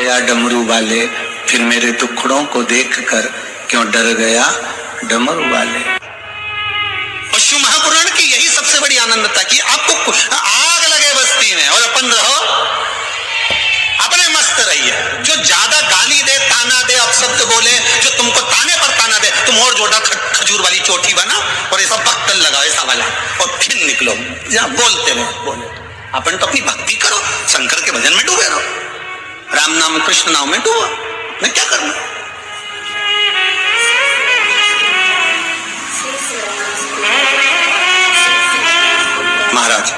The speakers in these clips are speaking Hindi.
गया डमरू वाले, फिर मेरे टुकड़ों को देखकर क्यों डर गया डमरू वाले। और शिव महापुराण की यही सबसे बड़ी आनंदता कि आपको आग लगे बस्ती में और अपन रहो, अपने मस्त रहिए। जो ज्यादा गाली दे, ताना दे, अपशब्द बोले, जो तुमको ताने पर ताना दे, तुम और जोड़ा खजूर वाली चोटी बना और ऐसा बक्तल लगाओ ऐसा वाला, और फिर निकलो जहाँ बोलते रहो बोले। अपन तो अपनी भक्ति करो, शंकर के भजन में डूबे रहो, राम नाम कृष्ण नाम में डूबो, मैं क्या करना। महाराज,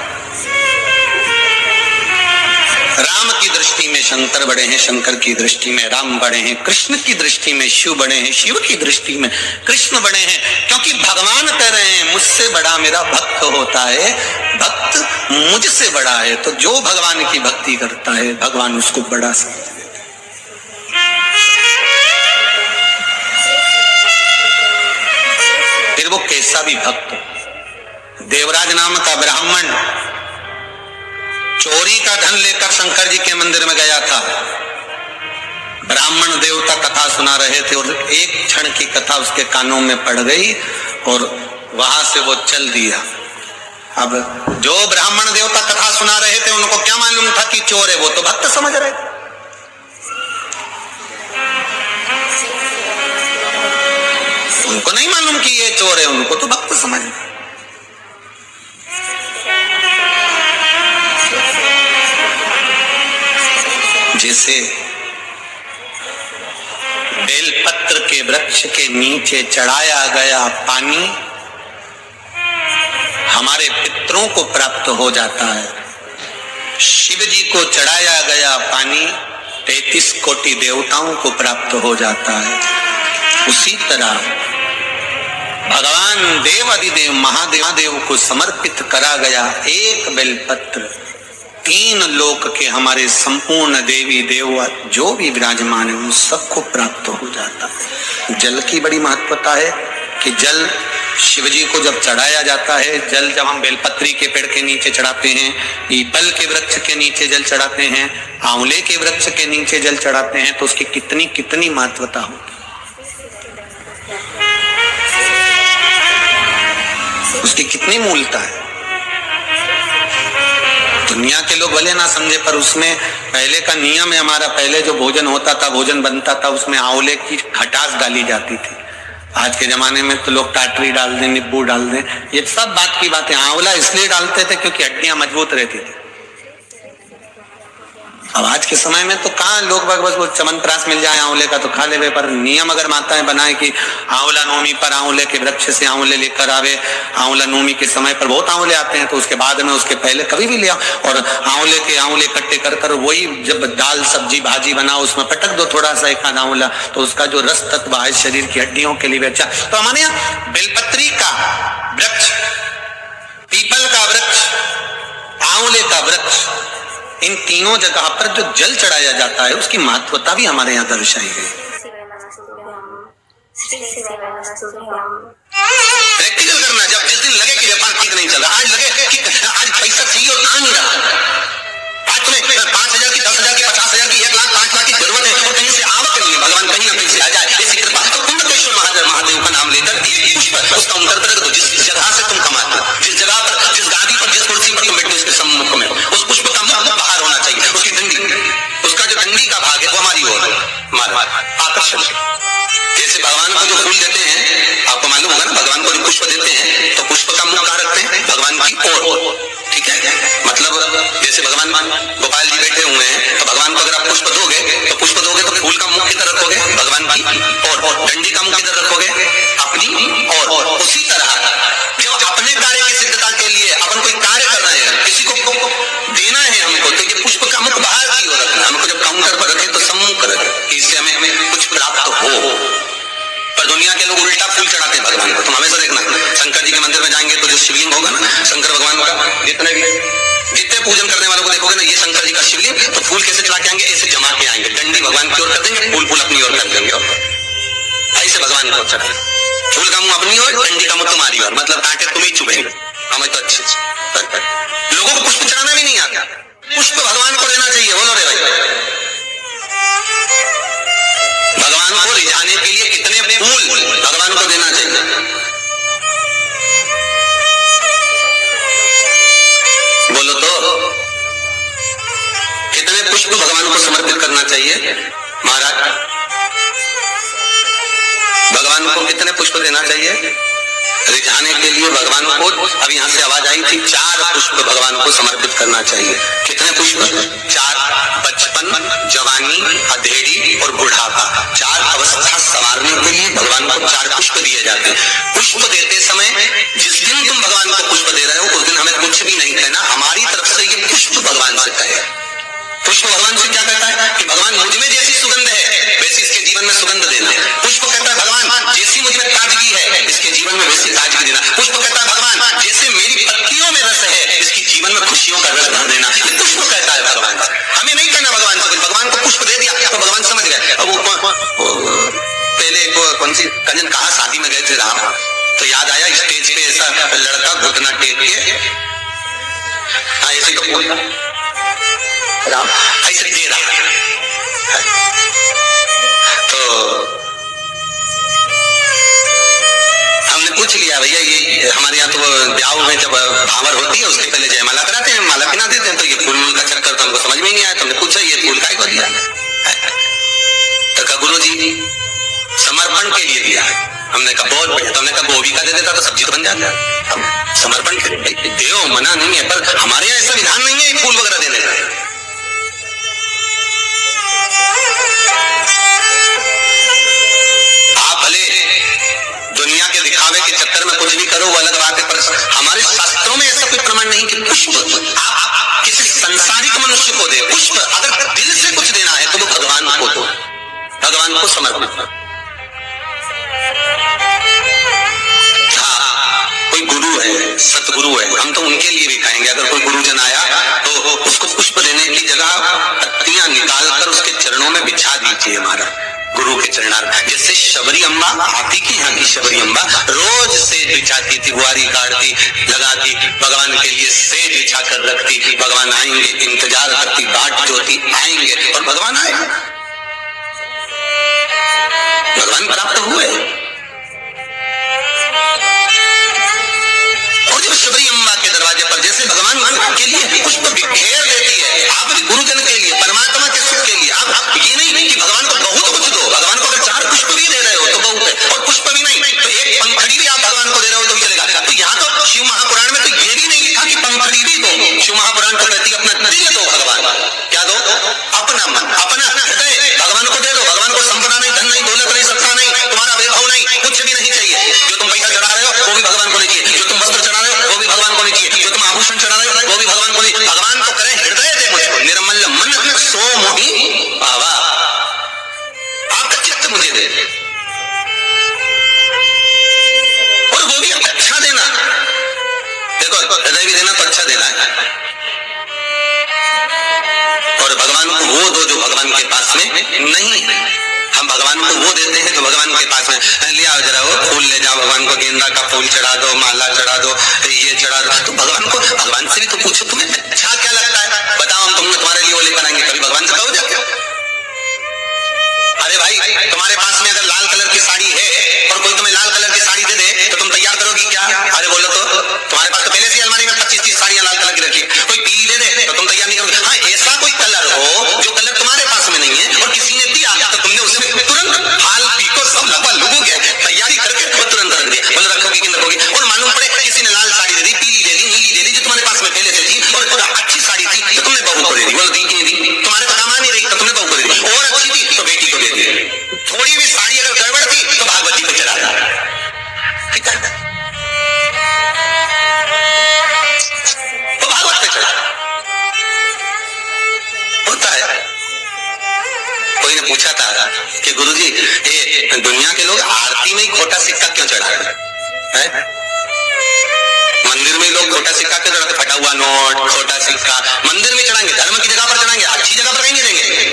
राम की दृष्टि में शंकर बड़े हैं, शंकर की दृष्टि में राम बड़े हैं, कृष्ण की दृष्टि में शिव बड़े हैं, शिव की दृष्टि में कृष्ण बड़े हैं। क्योंकि भगवान कह रहे हैं मुझसे बड़ा मेरा भक्त होता है, भक्त मुझसे बड़ा है। तो जो भगवान की भक्ति करता है भगवान उसको बड़ा समझ लेते हैं। फिर वो कैसा भी भक्त हो। देवराज नाम का ब्राह्मण चोरी का धन लेकर शंकर जी के मंदिर में गया था। ब्राह्मण देवता कथा सुना रहे थे और एक क्षण की कथा उसके कानों में पड़ गई और वहां से वो चल दिया। अब जो ब्राह्मण देवता कथा सुना रहे थे उनको क्या मालूम था कि चोर है, वो तो भक्त समझ रहे थे। उनको नहीं मालूम कि ये चोर है, उनको तो भक्त समझ। जैसे बेलपत्र के वृक्ष के नीचे चढ़ाया गया पानी हमारे पितरों को प्राप्त हो जाता है, शिव जी को चढ़ाया गया पानी 33 कोटि देवताओं को प्राप्त हो जाता है। उसी तरह भगवान देव अधिदेव महादेव को समर्पित करा गया एक बेलपत्र 3 लोक के हमारे संपूर्ण देवी देवता जो भी विराजमान है उन सबको प्राप्त हो जाता है। जल की बड़ी महत्वता है कि जल शिवजी को जब चढ़ाया जाता है, जल जब हम बेलपत्री के पेड़ के नीचे चढ़ाते हैं, पीपल के वृक्ष के नीचे जल चढ़ाते हैं, आंवले के वृक्ष के नीचे जल चढ़ाते हैं, तो उसकी कितनी कितनी महत्वता होती, उसकी कितनी मूलता है। दुनिया के लोग भले ना समझे पर उसमें पहले का नियम है हमारा, पहले जो भोजन होता था, भोजन बनता था, उसमें आंवले की खटास डाली जाती थी। आज के जमाने में तो लोग टाटरी डाल दें, नींबू डाल दें, ये सब बात की बात है। आंवला इसलिए डालते थे क्योंकि हड्डियां मजबूत रहती थी। अब आज के समय में तो कहाँ लोग बस वो चमनप्राश मिल जाए आंवले का तो खा ले, पर नियम अगर माताएं बनाए कि आंवला नवमी पर आंवले के वृक्ष से आंवले लेकर आवे, आंवला नवमी के समय पर बहुत आंवले आते हैं तो उसके बाद में उसके पहले कभी भी ले आओ और आंवले इकट्ठे कर कर वही जब दाल सब्जी भाजी बनाओ उसमें पटक दो थोड़ा सा एक आध आंवला, तो उसका जो रस तत्व है शरीर की हड्डियों के लिए अच्छा। तो हमारे यहाँ बेलपत्री का वृक्ष, पीपल का वृक्ष, आंवले का वृक्ष, इन तीनों जगह पर जो जल चढ़ाया जाता है उसकी महत्वता भी हमारे यहाँ दर्शाई गई। प्रैक्टिकल करना, जब जिस दिन लगे कि व्यापार ठीक नहीं चल रहा, आज लगे कि आज पैसा चाहिए और आ नहीं रहा, आज तुम्हें 5,000 की 10,000 की 50,000 की 1 लाख 5 लाख की जरूरत है और कहीं से आवक नहीं है, भगवान कहीं ना कहीं से आ जाए ऐसी कृपा, तो कुंडकेश्वर महादेव का नाम लेकर एक पुष्प उसका अंतर कर दो। जिस जगह से तुम कमाते हो, जिस जगह पर, जिस गादी पर, जिस कुर्सी पर तुम बैठे उसके सम्मुख में उस पुष्प का मुख बाहर होना चाहिए, उसकी डंडी, उसका जो डंडी का भाग है वो हमारी ओर है, आकर्षण। जैसे भगवान को जो फूल देते हैं, आपको मालूम होगा ना, भगवान को जो पुष्प देते हैं तो पुष्प का मुख कहाँ रखते हैं, भगवान की ओर, ठीक है। मतलब जैसे भगवान गोपाल जी बैठे हुए हैं तो भगवान को अगर आप पुष्प दोगे तो फूल का मुख किधर रखोगे, भगवान की और डंडी का मुख किधर रखोगे, अपनी और। उसी तरह जो अपने कार्य की सिद्धता के लिए अपन कोई कार्य कर रहे हैं, किसी को देना है हमको, तो ये पुष्प का मुख बाहर की ओर रखना, हमको जब काउंटर पर रखे तो सम्मुख रखे, इससे हमें कुछ प्राप्त हो। पर दुनिया के लोग उल्टा फूल चढ़ाते हैं भगवान को। तुम हमेशा देखना, शंकर जी के मंदिर में जाएंगे तो जो शिवलिंग होगा ना शंकर भगवान का, जितने पूजन करने वालों को देखोगे ना, ये शंकर जी का शिवलिंग, तो फूल कैसे चढ़ा के आएंगे, ऐसे जमा के आएंगे, डंडी भगवान की ओर कर देंगे, फूल अपनी ओर कर देंगे, ऐसे भगवान को चढ़ाए, फूल का मुंह अपनी ओर, डंडी का मुंह तुम्हारी ओर, मतलब कांटे तुम ही चुभेंगे। हमें तो अच्छे लोगों को पुष्प चढ़ाना भी नहीं आता, पुष्प भगवान को देना चाहिए, बोलो रे भाई। पुष्प भगवान को समर्पित करना चाहिए? महाराज, भगवान को कितने पुष्प देना चाहिए? रिझाने के लिए भगवान को, अब यहाँ से आवाज आई थी, 4 पुष्प भगवान को समर्पित करना चाहिए। कितने पुष्प? 4। बचपन, जवानी, अधेड़ी और बुढ़ापा, 4 अवस्था संवारने के लिए भगवान को 4 पुष्प दिए जाते हैं। पुष्प देते समय जिस दिन तुम भगवान को पुष्प दे रहे हो उस दिन हमें कुछ भी नहीं कहना, हमारी तरफ से ये पुष्प भगवान से कहे। पुष्प भगवान से क्या कहता है कि भगवान मुझ में जैसी सुगंध है वैसी इसके जीवन में सुगंध देना। पुष्प कहता है भगवान जैसी मुझ में ताजगी है इसके जीवन में वैसी ताजगी देना। पुष्प कहता है भगवान जैसे मेरी पत्तियों में रस है इसके जीवन में खुशियों का रस भर देना। ये पुष्प कहता है भगवान। हमें नहीं कहना भगवान से, भगवान को पुष्प दे दिया तो भगवान समझ गए। अब वो पहले कौन सी कंजन कहा शादी में गए थे राम, तो याद आया स्टेज पे ऐसा लड़का घुटना टेक के ऐसे तो बोलता राम ऐसे दे रहा है। तो हमने पूछ लिया भैया ये हमारे यहाँ तो ब्याह में जब भावर होती है उसके पहले जयमाला कराते हैं, माला पहना देते हैं, तो ये फूल मूल का चक्कर तो हमको समझ में नहीं आया। तो हमने पूछा ये फूल काय को दिया? तो कहा गुरु जी समर्पण के लिए दिया है। हमने कहा बहुत बढ़िया। तो हमने कहा गोभी का दे देता तो सब्जी तो बन जाता है। हम समर्पण के लिए देव मना नहीं है, पर हमारे यहाँ ऐसा विधान नहीं है फूल वगैरह देने का। दुनिया के दिखावे के चक्कर में कुछ भी करो वो अलग बात है, पर हमारे शास्त्रों में ऐसा कोई प्रमाण नहीं कि पुष्प आप किसी संसारिक मनुष्य को दे। पुष्प अगर दिल से कुछ देना है तो वो भगवान को दो, भगवान को समर्पित। हाँ, कोई गुरु है, सतगुरु है, हम तो उनके लिए भी कहेंगे अगर कोई गुरुजन आया तो उसको पुष्प देने की जगह पत्तियां निकाल कर उसके चरणों में बिछा दीजिए। हमारा गुरु के चरणार, जैसे शबरी अम्मा आती की यहाँ की शबरी अम्मा रोज सेज बिछाती थी, बुआरी काटती लगाती, भगवान के लिए सेज बिछा कर रखती। भगवान आएंगे इंतजार करती, बाट जोती आएंगे और भगवान आए, भगवान प्राप्त हुए। और जब शबरी अम्मा के दरवाजे पर जैसे भगवान के लिए पुष्प बिखेर देती है, आप भी गुरुजन के लिए, परमात्मा के सुख के लिए, आप ये नहीं कि भगवान को बहुत कुछ दो। भगवान को अगर 4 पुष्प भी दे रहे हो तो बहुत है, और पुष्प भी नहीं तो एक पंखड़ी भी आप भगवान को दे रहे हो तो भी चलेगा। तो यहाँ तो शिव महापुराण में तो ये भी नहीं लिखा कि पंखड़ी भी दो। शिव महापुराण तो कहती है अपना दिल दो भगवान। क्या दो? अपना मन, अपना हृदय भगवान को दे दो। भगवान को संपदा नहीं, धन नहीं, दौलत नहीं, सत्ता नहीं, तुम्हारा वैभव नहीं, कुछ भी नहीं चाहिए। जो तुम पैसा चढ़ा रहे हो वो भी भगवान को नहीं चाहिए, जो तुम वस्त्र चढ़ा रहे हो वो भी भगवान को नहीं चाहिए, जो तुम आभूषण चढ़ा रहे हो वो भी भगवान को नहीं। भगवान तो करें हृदय दे मुझको, निर्मल मन सो मोहि पावा, आपका चित्त मुझे दे, और वो भी अच्छा देना। देखो हृदय भी देना तो अच्छा देना है, और भगवान को वो दो जो भगवान के पास में नहीं है। हम भगवान को वो देते हैं जो भगवान के पास में, ले आओ जरा वो फूल ले जाओ, भगवान को गेंदा का फूल चढ़ा दो, माला चढ़ा दो, ये चढ़ा दो। तो भगवान से भी तो पूछो तुम्हें अच्छा क्या लगता है, बताओ हम तुम्हारे लिए वो लेकर आएंगे। कभी भगवान से कहो जाके अरे भाई तुम्हारे पास में अगर लाल कलर की साड़ी है और कोई तुम्हें लाल कलर की साड़ी दे दे तो तुम तैयार करोगी क्या? अरे बोलो तो, तुम्हारे पास तो पहले से अलमारी में 25-30 साड़ियां लाल कलर की रखी। कोई पीली दे दे तो तुम तैयार नहीं करोगे। हाँ, ऐसा कोई कलर हो जो कलर तुम्हारे पास में नहीं है और किसी ने दिया तो तुमने उसमें तुरंत फाल पीको सब लपा लुगू के तैयारी करके वो तुरंत रख दिया। बोलो रखोगी कि रखोगी? और मालूम पड़े किसी ने लाल साड़ी दे दी, पीली दे दी, नीली दे दी, जो तुम्हारे पास में पहले से थी, और अच्छी साड़ी थी तो तुमने बहू को दे दी। बोलो दी कि दी? तुम्हारे तो काम नहीं रही तो तुमने बहू को दे दी, और अच्छी थी तो बेटी को दे दी। थोड़ी भी साड़ी अगर गड़बड़ थी तो भागवती को चढ़ा दिया। तो भागवत पे चढ़ा होता है। कोई ने पूछा था कि गुरुजी ये दुनिया के लोग आरती में ही खोटा सिक्का क्यों चढ़ाते हैं? मंदिर में लोग खोटा सिक्का क्यों चढ़ाते? फटा हुआ नोट, खोटा सिक्का मंदिर में चढ़ाएंगे, धर्म की जगह पर चढ़ाएंगे, अच्छी जगह पर कहीं नहीं देंगे।